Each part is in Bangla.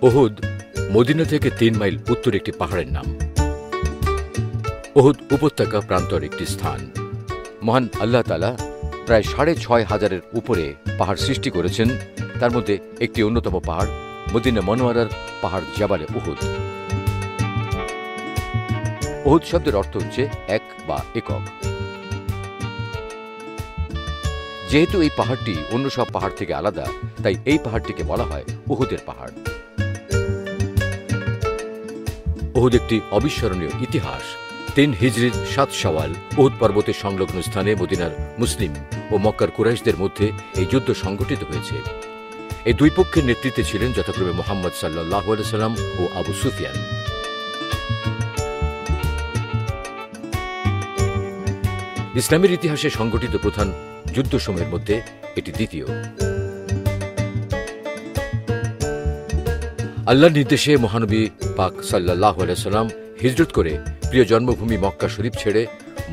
উহুদ মদিনা থেকে ৩ মাইল উত্তরে একটি পাহাড়ের নাম। উহুদ উপত্যকা প্রান্তর একটি স্থান। মহান আল্লাহ তাআলা প্রায় ৬,৫০০ উপরে পাহাড় সৃষ্টি করেছেন। তার মধ্যে একটি অন্যতম পাহাড় মদিনা মনোয়ারার পাহাড় জাবালে উহুদ। উহুদ শব্দের অর্থ হচ্ছে এক বা একক। যেহেতু এই পাহাড়টি অন্য সব পাহাড় থেকে আলাদা, তাই এই পাহাড়টিকে বলা হয় উহুদের পাহাড়। উহুদ একটি অবিস্মরণীয় ইতিহাস। ৩ হিজরির ৭ শাওয়াল উহুদ পর্বতের সংলগ্ন স্থানে মদিনার মুসলিম ও মক্কার কুরাইশদের মধ্যে এই যুদ্ধ সংঘটিত হয়েছে। এই দুই পক্ষের নেতৃত্বে ছিলেন যথাক্রমে মুহাম্মদ সাল্লাল্লাহু আলাইহি ওয়াসাল্লাম ও আবু সুফিয়ান। ইসলামের ইতিহাসে সংঘটিত প্রধান যুদ্ধসমূহের মধ্যে এটি দ্বিতীয়। আল্লাহর নির্দেশে মহানবী পাক সাল্লাল্লাহু আলাইহি ওয়াসাল্লাম হিজরত করে প্রিয় জন্মভূমি মক্কা শরীফ ছেড়ে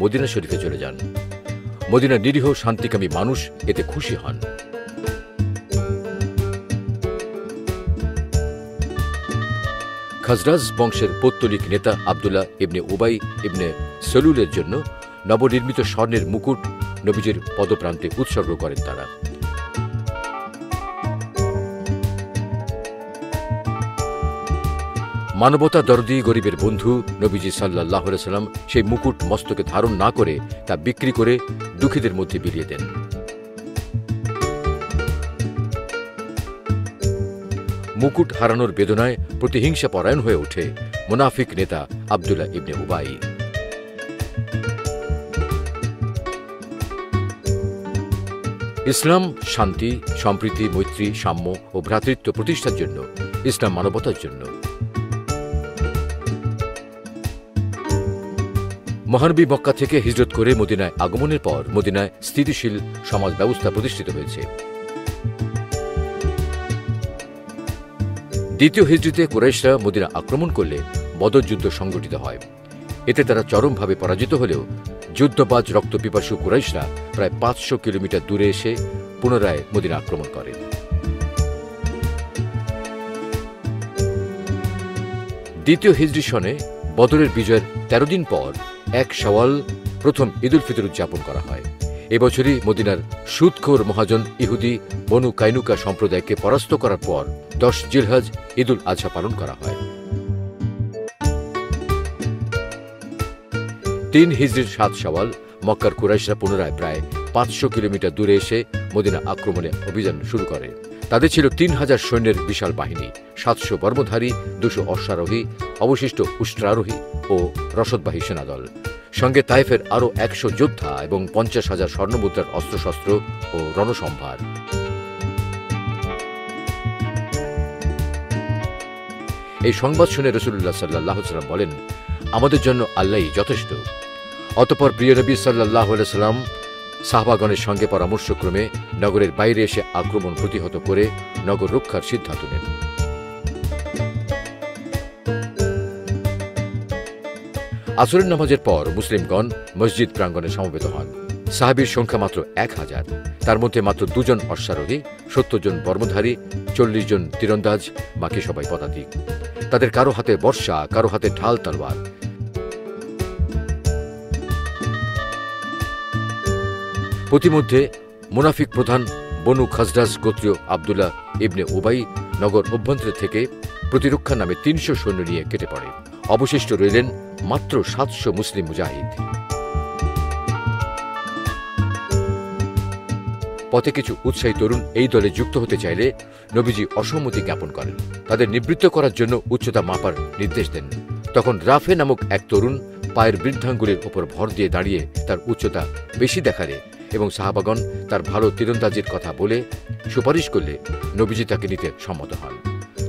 মদিনা শরীফে চলে যান। মদিনার নিরীহ শান্তিকামী মানুষ এতে খুশি হন। খাজরাজ বংশের পৌত্তলিক নেতা আব্দুল্লাহ ইবনে উবাই ইবনে সলুলের জন্য নবনির্মিত স্বর্ণের মুকুট নবীজির পদপ্রান্তে উৎসর্গ করেন তারা। মানবতা দরদি গরিবের বন্ধু নবীজি সাল্লাল্লাহু আলাইহি ওয়াসাল্লাম সেই মুকুট মস্তকে ধারণ না করে তা বিক্রি করে দুঃখীদের মধ্যে বিলিয়ে দেন। মুকুট হারানোর বেদনায় প্রতিহিংসা পরায়ণ হয়ে ওঠে মুনাফিক নেতা আব্দুল্লাহ ইবনে উবাই। ইসলাম শান্তি, সম্প্রীতি, মৈত্রী, সাম্য ও ভ্রাতৃত্ব প্রতিষ্ঠার জন্য, ইসলাম মানবতার জন্য। মহানবী মক্কা থেকে হিজরত করে মদিনায় আগমনের পর মদিনায় স্থিতিশীল সমাজ ব্যবস্থা প্রতিষ্ঠিত হয়েছে। দ্বিতীয় হিজরিতে কুরাইশরা মদিনা আক্রমণ করলে বদর যুদ্ধ সংঘটিত হয়। এতে তারা চরমভাবে পরাজিত হলেও যুদ্ধবাজ রক্তপিপাসু কুরাইশরা প্রায় ৫০০ কিলোমিটার দূরে এসে পুনরায় মদিনা আক্রমণ করে। দ্বিতীয় হিজরি সনে বদরের বিজয়ের ১৩ দিন পর ১ শাওয়াল প্রথম ঈদুল ফিতর উদযাপন করা হয়। এবছরই মদিনার সুদখোর মহাজন ইহুদি বনু কাইনুকা সম্প্রদায়কে পরাস্ত করার পর ১০ জিলহজ ঈদুল আজহা পালন করা হয়। ৩ হিজরির ৭ শাওয়াল মক্কার কুরাইশরা পুনরায় প্রায় ৫০০ কিলোমিটার দূরে এসে মদিনা আক্রমণে অভিযান শুরু করে। তাদের ছিল ৩,০০০ সৈন্যের বিশাল বাহিনী, ৭০০ বর্মধারী, ২০০ অশ্বারোহী, অবশিষ্ট উষ্ট্রারোহী ও রসদবাহী সেনাদল, সঙ্গে তায়েফের আরও ১০০ যোদ্ধা এবং ৫০,০০০ স্বর্ণমুদ্রার অস্ত্রশস্ত্র ও রণসম্ভার। এই সংবাদ শুনে রাসূলুল্লাহ সাল্লাল্লাহু আলাইহি ওয়াসাল্লাম বলেন, আমাদের জন্য আল্লাহই যথেষ্ট। অতঃপর প্রিয় নবী সাল্লাল্লাহু আলাইহি ওয়াসাল্লাম সাহাবাগণের সঙ্গে পরামর্শক্রমে নগরের বাইরে এসে আক্রমণ প্রতিহত করে নগর রক্ষার সিদ্ধান্ত নেন। আসরের নামাজের পর মুসলিমগণ মসজিদ প্রাঙ্গণে সমবেত হন। সাহাবীর সংখ্যা মাত্র ১,০০০। তার মধ্যে মাত্র ২ জন অশ্বারোহী, ৭০ জন বর্মধারী, ৪০ জন তীরন্দাজ, বাকি সবাই পদাতিক। তাদের কারো হাতে বর্শা, কারো হাতে ঢাল তলোয়ার। প্রতিমধ্যে মুনাফিক প্রধান বনু খাজরাজ গোত্রীয় আব্দুল্লাহ ইবনে উবাই নগর অভ্যন্তরে থেকে প্রতিরক্ষা নামে ৩০০ সৈন্য নিয়ে কেটে পড়ে। অবশিষ্ট রইলেন মাত্র ৭০০ মুসলিম মুজাহিদ। পথে কিছু উৎসাহী তরুণ এই দলে যুক্ত হতে চাইলে নবীজি অসম্মতি জ্ঞাপন করেন। তাদের নিবৃত্ত করার জন্য উচ্চতা মাপার নির্দেশ দেন। তখন রাফে নামক এক তরুণ পায়ের বৃদ্ধাঙ্গুলির উপর ভর দিয়ে দাঁড়িয়ে তার উচ্চতা বেশি দেখালে এবং সাহাবাগণ তার ভালো তীরন্দাজির কথা বলে সুপারিশ করলে নবীজি তাকে নিতে সম্মত হন।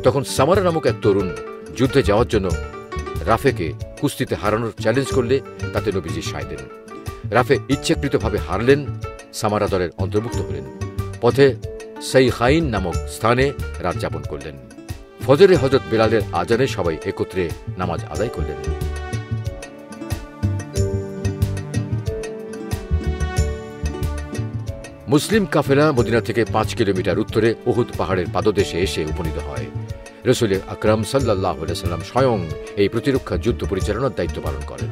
তখন সামারা নামক এক তরুণ যুদ্ধে যাওয়ার জন্য রাফেকে কুস্তিতে হারানোর চ্যালেঞ্জ করলে তাতে নবীজি সায় দেন। রাফে ইচ্ছাকৃতভাবে হারলেন, সামারা দলের অন্তর্ভুক্ত হলেন। পথে সাইখাইন নামক স্থানে রাত যাপন করলেন। ফজরে হযরত বেলালের আজানে সবাই একত্রে নামাজ আদায় করলেন। মুসলিম কাফেলা মদিনা থেকে ৫ কিলোমিটার উত্তরে উহুদ পাহাড়ের পাদদেশে এসে উপনীত হয়। রাসূল আকরাম সাল্লাল্লাহু আলাইহি ওয়াসাল্লাম স্বয়ং এই প্রতিরক্ষা যুদ্ধ পরিচালনার দায়িত্ব পালন করেন।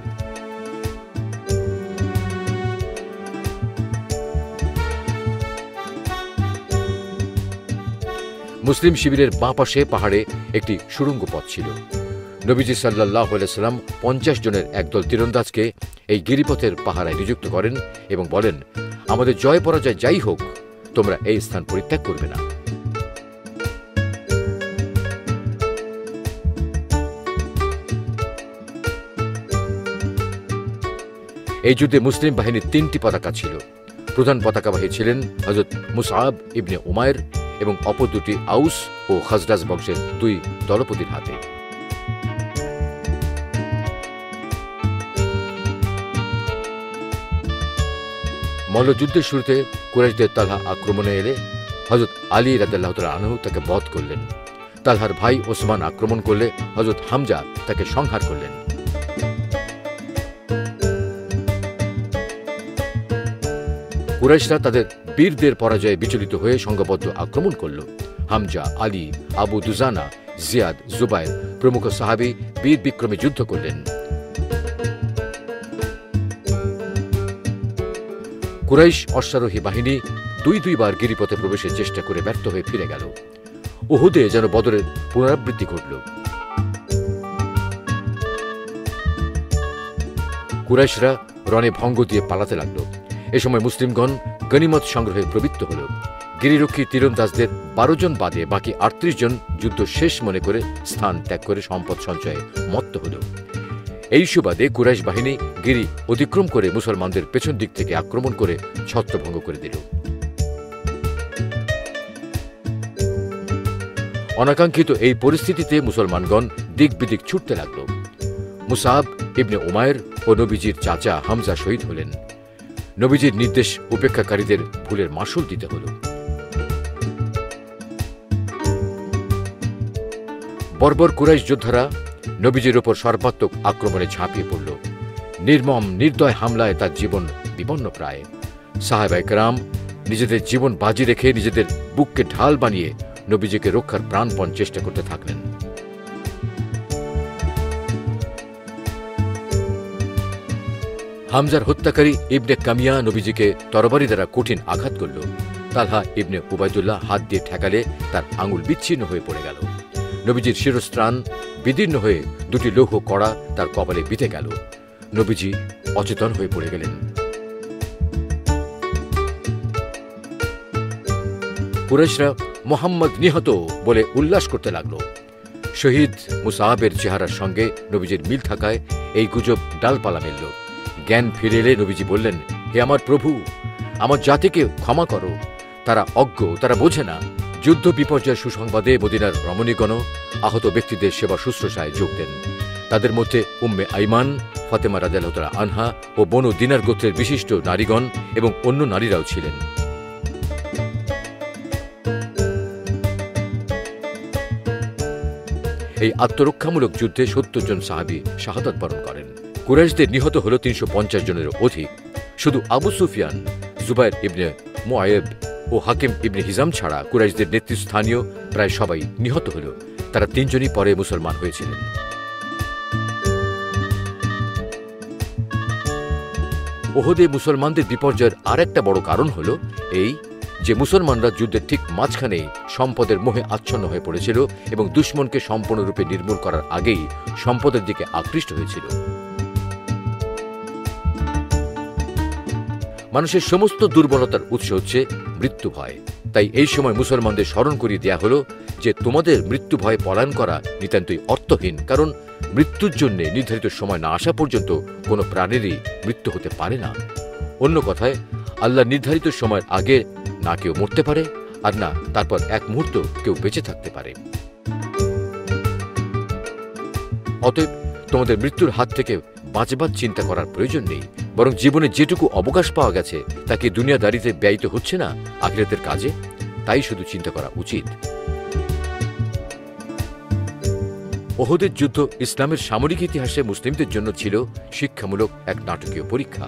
মুসলিম শিবিরের বাঁ পাশে পাহাড়ে একটি সুড়ঙ্গ পথ ছিল। নবীজি সাল্লাল্লাহু আলাইহি ওয়াসাল্লাম 50 জনের একদল তীরন্দাজকে এই গিরিপথের পাহারায় নিযুক্ত করেন এবং বলেন, আমাদের জয় পরাজয় যাই হোক, তোমরা এই স্থান পরিত্যাগ করবে না। এই যুদ্ধে মুসলিম বাহিনীর 3টি পতাকা ছিল। প্রধান পতাকাবাহী ছিলেন হযরত মুসআব ইবনে উমাইর এবং অপর দুটি আউস ও খাজরাজ বংশের 2 দলপতির হাতে। মল্লযুদ্ধের শুরুতে কুরাইশদের তালহা আক্রমণে এলে হযরত আলী রাদিয়াল্লাহু তাআলা আনহু তাকে বধ করলেন। তালহার ভাই ওসমান আক্রমণ করলে হযরত হামজা তাকে সংহার করলেন। কুরাইশরা তাদের বীরদের পরাজয়ে বিচলিত হয়ে সংঘবদ্ধ আক্রমণ করল। হামজা, আলী, আবু দুজানা, জিয়াদ, জুবাইর প্রমুখ সাহাবী বীর বিক্রমে যুদ্ধ করলেন। কুরাইশ অশ্বারোহী বাহিনী 2 বার গিরিপথে প্রবেশের চেষ্টা করে ব্যর্থ হয়ে ফিরে গেল। উহুদে যেন বদরের পুনরাবৃত্তি ঘটল। কুরাইশরা রণে ভঙ্গ দিয়ে পালাতে লাগল। এ সময় মুসলিমগণ গনিমত সংগ্রহে প্রবৃত্ত হল। গিরিরক্ষী তীরন্দাজদের 12 জন বাদে বাকি 38 জন যুদ্ধ শেষ মনে করে স্থান ত্যাগ করে সম্পদ সঞ্চয়ে মত্ত হল। এই সুবাদে কুরাইশ বাহিনী গিরি অতিক্রম করে মুসলমানদের পেছন দিক থেকে আক্রমণ করে ছত্রভঙ্গ করে দিল। অনাকাঙ্ক্ষিত এই পরিস্থিতিতে মুসলমানগণ দিক বিদিক ছুটতে লাগল। মুসআব ইবনে উমাইর ও নবীজির চাচা হামজা শহীদ হলেন। নবীজির নির্দেশ উপেক্ষাকারীদের ভুলের মাসুল দিতে হল। বর্বর কুরাইশ যোদ্ধারা নবীজির ওপর সর্বাত্মক আক্রমণে ঝাঁপিয়ে পড়ল। নির্মম নির্দয় হামলায় তার জীবন বিপন্ন প্রায়। সাহাবায়ে কেরাম নিজেদের জীবন বাজি রেখে নিজেদের বুককে ঢাল বানিয়ে নবীজিকে রক্ষার প্রাণপণ চেষ্টা করতে থাকলেন। হামজার হত্যাকারী ইবনে কামিয়া নবীজিকে তরবারি দ্বারা কঠিন আঘাত করল। তালহা ইবনে উবাইদুল্লাহ হাত দিয়ে ঠেকালে তার আঙুল বিচ্ছিন্ন হয়ে পড়ে গেল। নবীজির শিরস্ত্রাণ বিদীর্ণ হয়ে 2টি লৌহ কড়া তার কপালে বিঁধে গেল। নবীজি অচেতন হয়ে পড়ে গেলেন। কুরাইশরা মুহাম্মদ নিহত বলে উল্লাস করতে লাগল। শহীদ মুসআবের চেহারার সঙ্গে নবীজির মিল থাকায় এই গুজব ডালপালা মেলল। জ্ঞান ফিরে এলে নবীজি বললেন, হে আমার প্রভু, আমার জাতিকে ক্ষমা করো, তারা অজ্ঞ, তারা বোঝে না। যুদ্ধ বিপর্যয় সুসংবাদে মদিনার রমণীগণ আহত ব্যক্তিদের সেবা শুশ্রূষায় যোগ দেন। তাদের মধ্যে উম্মে আইমান, ফাতেমা রাদিয়াল্লাহু তাআলা আনহা ও বনু দিনার গোত্রের বিশিষ্ট নারীগণ এবং অন্য নারীরাও ছিলেন। এই আত্মরক্ষামূলক যুদ্ধে 70 জন সাহাবী শাহাদাত বরণ করেন। কুরাইশদের নিহত হল 350 জনেরও অধিক। শুধু আবু সুফিয়ান, জুবাইর ইবনে মুআইব ও হাকিম ইবনে হিজাম ছাড়া কুরাইশদের নেতৃস্থানীয় প্রায় সবাই নিহত হল। তারা 3 জনই পরে মুসলমান হয়েছিলেন। ওহদে মুসলমানদের বিপর্যয়ের আরেকটা বড় কারণ হল এই যে মুসলমানরা যুদ্ধের ঠিক মাঝখানে সম্পদের মোহে আচ্ছন্ন হয়ে পড়েছিল এবং দুশমনকে সম্পূর্ণরূপে নির্মূল করার আগেই সম্পদের দিকে আকৃষ্ট হয়েছিল। মানুষের সমস্ত দুর্বলতার উৎস হচ্ছে মৃত্যু ভয়। তাই এই সময় মুসলমানদের স্মরণ করিয়ে দেয়া হল যে তোমাদের মৃত্যু ভয় পলায়ন করা নিতান্তই অর্থহীন, কারণ মৃত্যুর জন্য নির্ধারিত সময় না আসা পর্যন্ত কোনো প্রাণেরই মৃত্যু হতে পারে না। অন্য কথায়, আল্লাহ নির্ধারিত সময়ের আগে না কেউ মরতে পারে আর না তারপর এক মুহূর্ত কেউ বেঁচে থাকতে পারে। অতএব তোমাদের মৃত্যুর হাত থেকে বাঁচবার চিন্তা করার প্রয়োজন নেই, বরং জীবনে যেটুকু অবকাশ পাওয়া গেছে তাকে দুনিয়াদারিতে ব্যয়িত হচ্ছে না আখিরাতের কাজে, তাই শুধু চিন্তা করা উচিত। ওহদের যুদ্ধ ইসলামের সামরিক ইতিহাসে মুসলিমদের জন্য ছিল শিক্ষামূলক এক নাটকীয় পরীক্ষা।